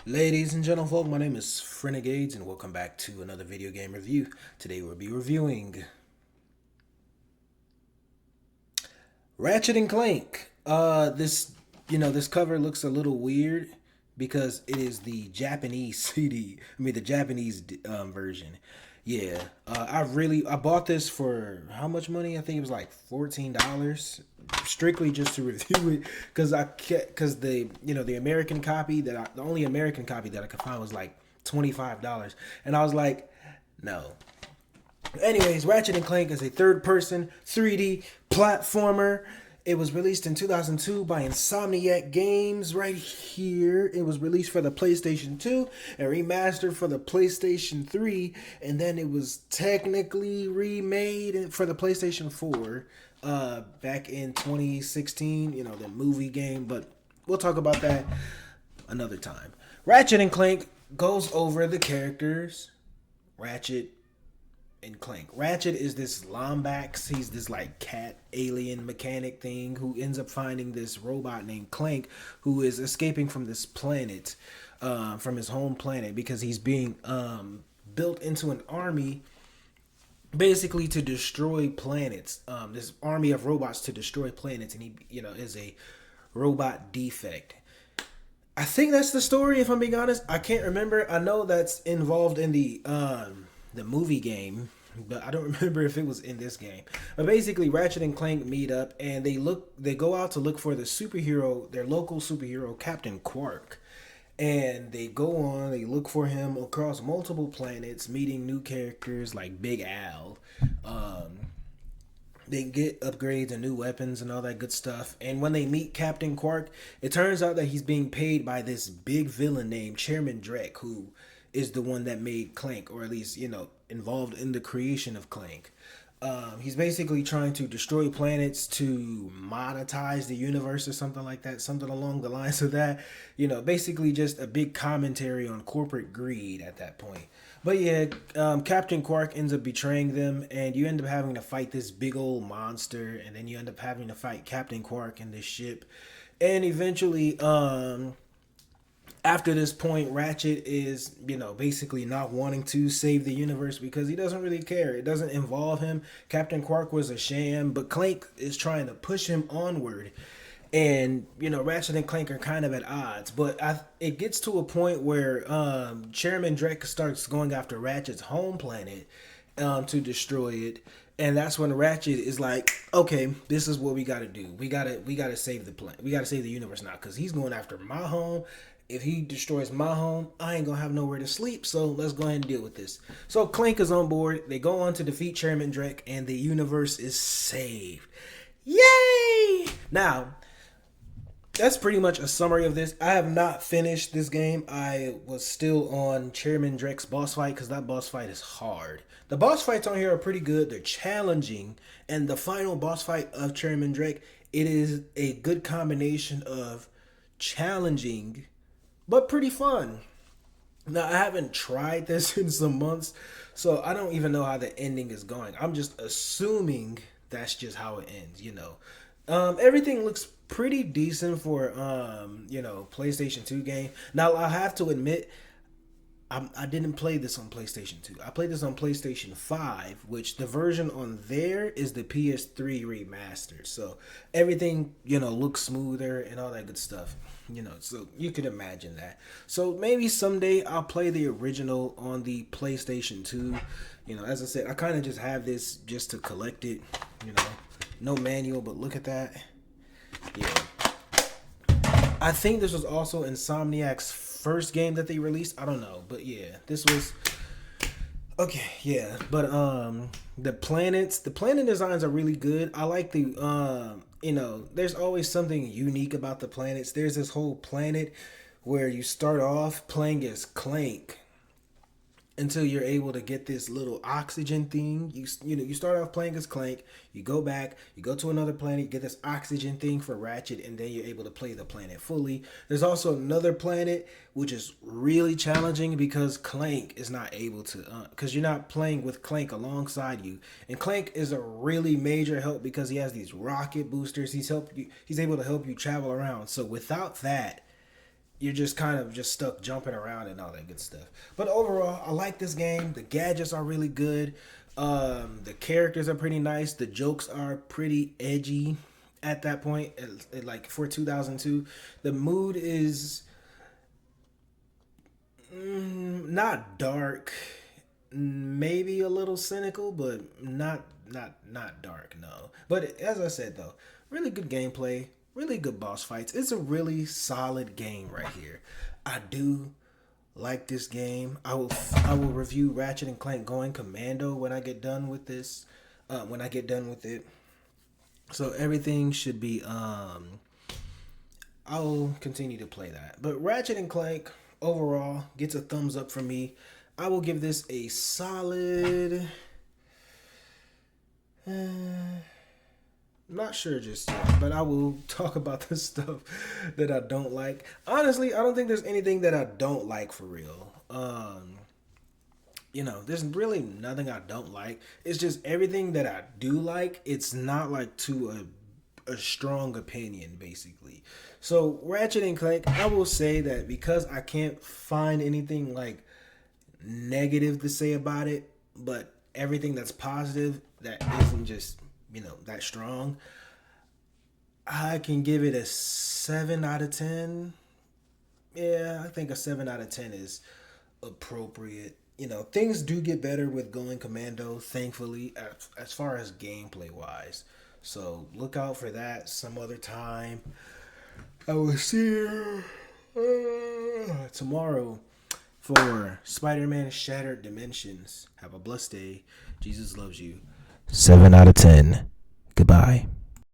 Ladies and gentlemen, my name is Frenegades, and welcome back to another video game review. Today we'll be reviewing Ratchet and Clank. This cover looks a little weird because it is the Japanese CD. The Japanese version. Yeah, I bought this for how much money? I think it was like $14, strictly just to review it because the American copy the only American copy that I could find was like $25, and I was like, no. Anyways, Ratchet and Clank is a third-person 3D platformer. It was released in 2002 by Insomniac Games right here. It was released for the PlayStation 2 and remastered for the PlayStation 3, and then it was technically remade for the PlayStation 4 back in 2016, the movie game, but we'll talk about that another time. Ratchet and Clank goes over the characters Ratchet and Clank. Ratchet is this Lombax. He's this like cat alien mechanic thing who ends up finding this robot named Clank who is escaping from this planet, from his home planet, because he's being built into an army basically to destroy planets. This army of robots to destroy planets, and he is a robot defect. I think that's the story, if I'm being honest. I can't remember. I know that's involved in the movie game, but I don't remember if it was in this game. But basically, Ratchet and Clank meet up, and they go out to look for their local superhero, Captain Quark. And they look for him across multiple planets, meeting new characters like Big Al. They get upgrades and new weapons and all that good stuff. And when they meet Captain Quark, it turns out that he's being paid by this big villain named Chairman Drek, who is the one that made Clank, or at least, involved in the creation of Clank. He's basically trying to destroy planets to monetize the universe or something like that, something along the lines of that. Basically just a big commentary on corporate greed at that point. But yeah, Captain Quark ends up betraying them, and you end up having to fight this big old monster, and then you end up having to fight Captain Quark in this ship. And eventually, after this point, Ratchet is, basically not wanting to save the universe because he doesn't really care. It doesn't involve him. Captain Quark was a sham, but Clank is trying to push him onward. And, Ratchet and Clank are kind of at odds. But it gets to a point where Chairman Drek starts going after Ratchet's home planet to destroy it. And that's when Ratchet is like, okay, this is what we got to do. We gotta save the planet. We got to save the universe now, because he's going after my home. If he destroys my home, I ain't gonna have nowhere to sleep, so let's go ahead and deal with this. So Clank is on board. They go on to defeat Chairman Drek, and the universe is saved. Yay! Now, that's pretty much a summary of this. I have not finished this game. I was still on Chairman Drek's boss fight, because that boss fight is hard. The boss fights on here are pretty good. They're challenging, and the final boss fight of Chairman Drek, it is a good combination of challenging but pretty fun. Now, I haven't tried this in some months, so I don't even know how the ending is going. I'm just assuming that's just how it ends, Everything looks pretty decent for, PlayStation 2 game. Now, I have to admit, I didn't play this on PlayStation 2. I played this on PlayStation 5, which the version on there is the PS3 remastered. So everything, looks smoother and all that good stuff. So you could imagine that. So maybe someday I'll play the original on the PlayStation 2. As I said, I kind of just have this just to collect it. No manual, but look at that. Yeah. I think this was also Insomniac's first game that they released. I don't know, but yeah, this was okay. Yeah, but the planet designs are really good. I like there's always something unique about the planets. There's this whole planet where you start off playing as Clank until you're able to get this little oxygen thing. You start off playing as Clank, you go back, you go to another planet, you get this oxygen thing for Ratchet, and then you're able to play the planet fully. There's also another planet which is really challenging because Clank is not able to, because you're not playing with Clank alongside you. And Clank is a really major help because he has these rocket boosters. He's able to help you travel around. So without that, you're just kind of just stuck jumping around and all that good stuff. But overall, I like this game. The gadgets are really good. The characters are pretty nice. The jokes are pretty edgy at that point. Like for 2002, the mood is not dark, maybe a little cynical, but not dark. No, but as I said though, really good gameplay, really good boss fights. It's a really solid game right here. I do like this game. I will review Ratchet and Clank Going Commando when I get done with this. When I get done with it, so everything should be. I'll continue to play that. But Ratchet and Clank overall gets a thumbs up from me. I will give this a solid. Not sure just yet, but I will talk about the stuff that I don't like. Honestly, I don't think there's anything that I don't like for real. There's really nothing I don't like. It's just everything that I do like, it's not like to a strong opinion, basically. So Ratchet and Clank, I will say that because I can't find anything like negative to say about it, but everything that's positive that isn't just that strong, I can give it a 7 out of 10. Yeah, I think a 7 out of 10 is appropriate. Things do get better with Going Commando, thankfully, as far as gameplay wise. So look out for that some other time. I will see you tomorrow for Spider-Man Shattered Dimensions. Have a blessed day. Jesus loves you. 7 out of 10. Goodbye.